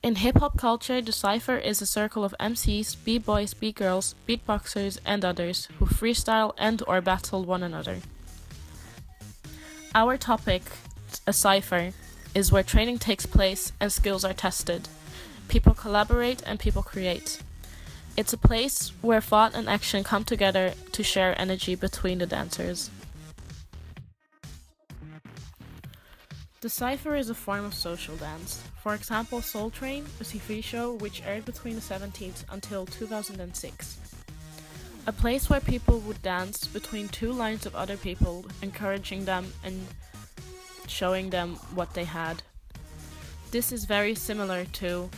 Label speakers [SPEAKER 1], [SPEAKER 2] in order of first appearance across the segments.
[SPEAKER 1] In hip-hop culture, the cypher is a circle of MCs, b-boys, b-girls, beatboxers, and others who freestyle and/or battle one another. Our topic, a cypher, is where training takes place and skills are tested. People collaborate and people create. It's a place where thought and action come together to share energy between the dancers. The cypher is a form of social dance. For example, Soul Train, a TV show which aired between the 70s until 2006. A place where people would dance between two lines of other people, encouraging them and showing them what they had. This is very similar to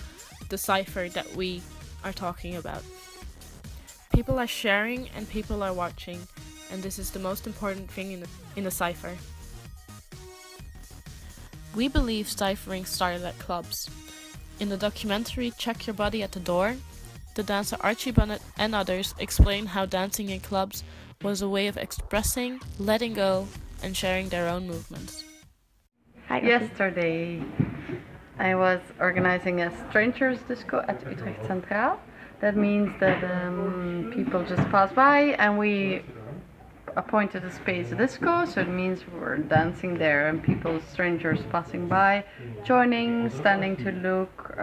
[SPEAKER 1] the cypher that we are talking about. People are sharing and people are watching, and this is the most important thing in a cypher. We believe ciphering started at clubs. In the documentary Check Your Body at the Door, the dancer Archie Bennett and others explain how dancing in clubs was a way of expressing, letting go, and sharing their own movements.
[SPEAKER 2] Yesterday, I was organizing a strangers disco at Utrecht Centraal. That means that people just pass by and we appointed a space disco, so it means we're dancing there and people, strangers passing by, joining, standing to look.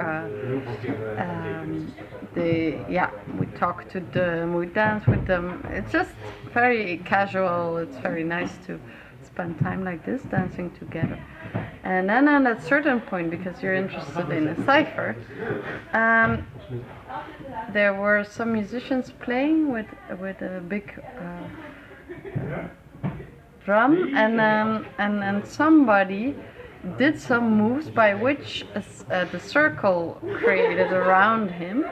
[SPEAKER 2] We talk to them, we dance with them. It's just very casual. It's very nice to spend time like this dancing together. And then at a certain point, because you're interested in a cypher, there were some musicians playing with a big drum, and somebody did some moves by which the circle created around him.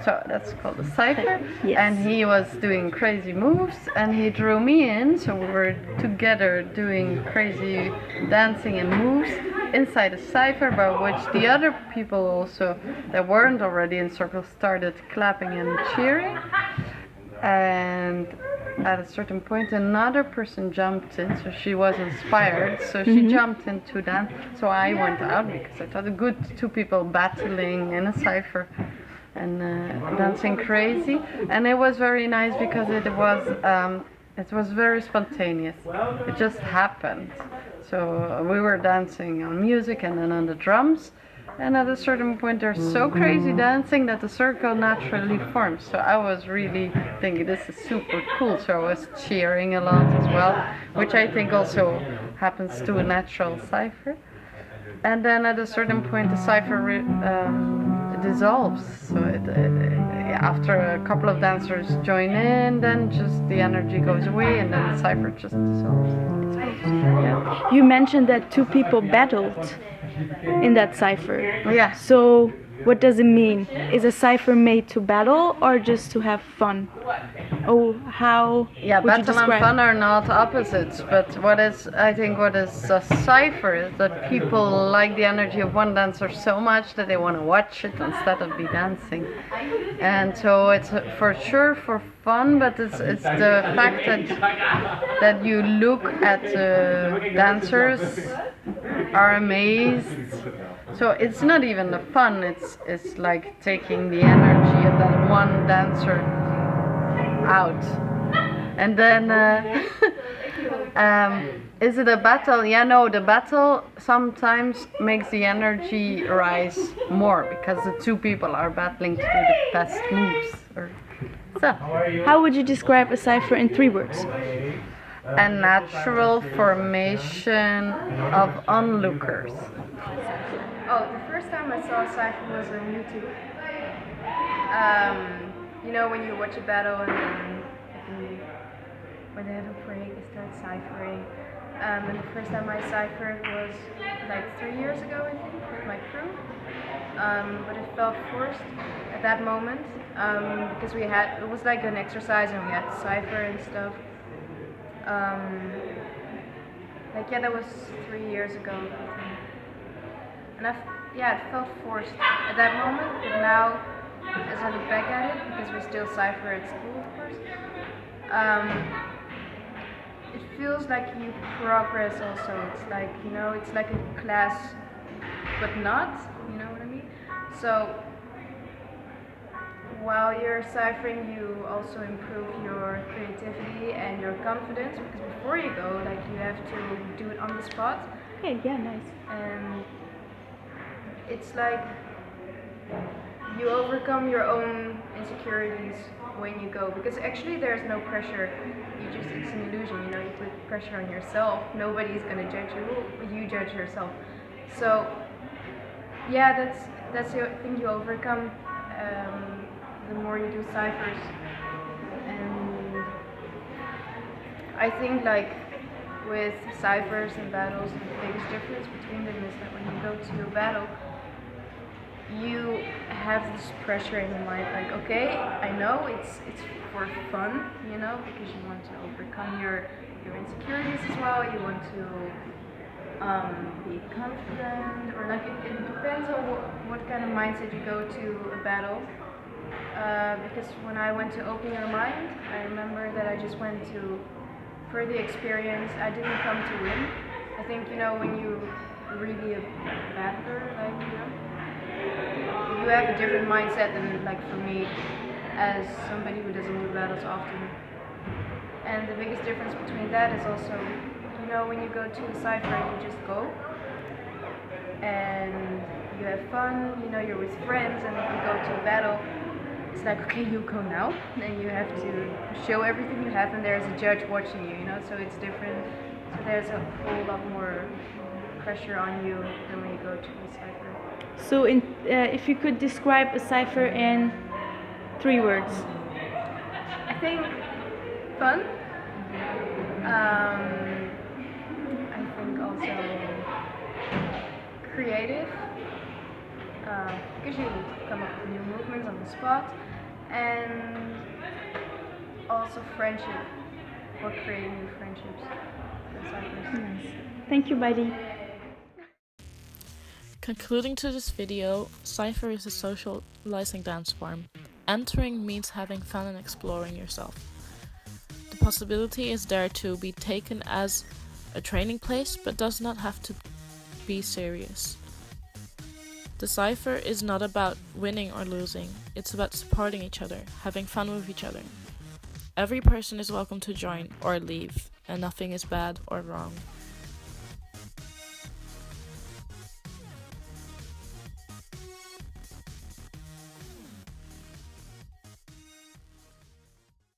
[SPEAKER 2] So that's called a cypher.
[SPEAKER 3] Yes.
[SPEAKER 2] And he was doing crazy moves and he drew me in, so we were together doing crazy dancing and moves inside a cypher, by which the other people also that weren't already in circle started clapping and cheering. And at a certain point another person jumped in, so she was inspired, so she jumped into dance. So I went out because I thought a good two people battling in a cypher and dancing crazy, and it was very nice because it was very spontaneous. It just happened. So we were dancing on music and then on the drums, and at a certain point they're so crazy dancing that the circle naturally forms. So I was really thinking this is super cool, so I was cheering a lot as well, which I think also happens to a natural cypher. And then at a certain point the cypher dissolves, so after a couple of dancers join in, then just the energy goes away and then the cypher just dissolves. Yeah.
[SPEAKER 3] You mentioned that two people battled in that cypher.
[SPEAKER 2] Yeah.
[SPEAKER 3] So what does it mean? Is a cypher made to battle or just to have fun? Oh, how would you
[SPEAKER 2] Battle and
[SPEAKER 3] describe?
[SPEAKER 2] fun are not opposites, but I think what is a cypher is that people like the energy of one dancer so much that they want to watch it instead of be dancing. And so it's for sure for fun, but it's the fact that you look at dancers, are amazed. So it's not even the fun, it's like taking the energy of that one dancer out. And then is it a battle? Yeah, no, the battle sometimes makes the energy rise more because the two people are battling to do the best moves. So
[SPEAKER 3] How would you describe a cypher in 3 words?
[SPEAKER 2] a natural formation of onlookers.
[SPEAKER 4] Oh, the first time I saw a cypher was on YouTube. When you watch a battle and then when they have a break, they start ciphering. And the first time I ciphered was like 3 years ago, I think, with my crew. But it felt forced at that moment because it was like an exercise and we had to cipher and stuff. That was 3 years ago, I think. And it felt forced at that moment, but now, as I look back at it, because we still cipher at school, of course, it feels like you progress also. It's like, it's like a class, but not, you know what I mean? So while you're ciphering, you also improve your creativity and your confidence, because before you go, like, you have to do it on the spot,
[SPEAKER 3] Okay, yeah, nice.
[SPEAKER 4] and it's like you overcome your own insecurities when you go, because actually there's no pressure. It's an illusion, you know. You put pressure on yourself. Nobody's gonna judge you. You judge yourself. So yeah, that's the thing you overcome the more you do ciphers. And I think, like, with ciphers and battles, the biggest difference between them is that when you go to a battle, you have this pressure in your mind, like, okay, I know it's for fun, you know, because you want to overcome your insecurities as well. You want to be confident, or like, it depends on what kind of mindset you go to a battle. Because when I went to Open Your Mind, I remember that I just went to for the experience. I didn't come to win. I think, you know, when you really a battler, like, you know, you have a different mindset than, like, for me, as somebody who doesn't do battles often. And the biggest difference between that is also, you know, when you go to a cipher, you just go and you have fun, you know, you're with friends. And if you go to a battle, it's like, okay, you go now, and you have to show everything you have, and there's a judge watching you, you know, so it's different. So there's a whole lot more pressure on you than when you go to a cipher.
[SPEAKER 3] So, if you could describe a cipher in 3 words.
[SPEAKER 4] I think fun. I think also creative, because you come up with new movements on the spot, and also friendship, or creating new friendships with ciphers.
[SPEAKER 3] Nice. Thank you, Buddy.
[SPEAKER 1] Concluding to this video, Cypher is a socializing dance form. Entering means having fun and exploring yourself. The possibility is there to be taken as a training place, but does not have to be serious. The Cypher is not about winning or losing, it's about supporting each other, having fun with each other. Every person is welcome to join or leave, and nothing is bad or wrong.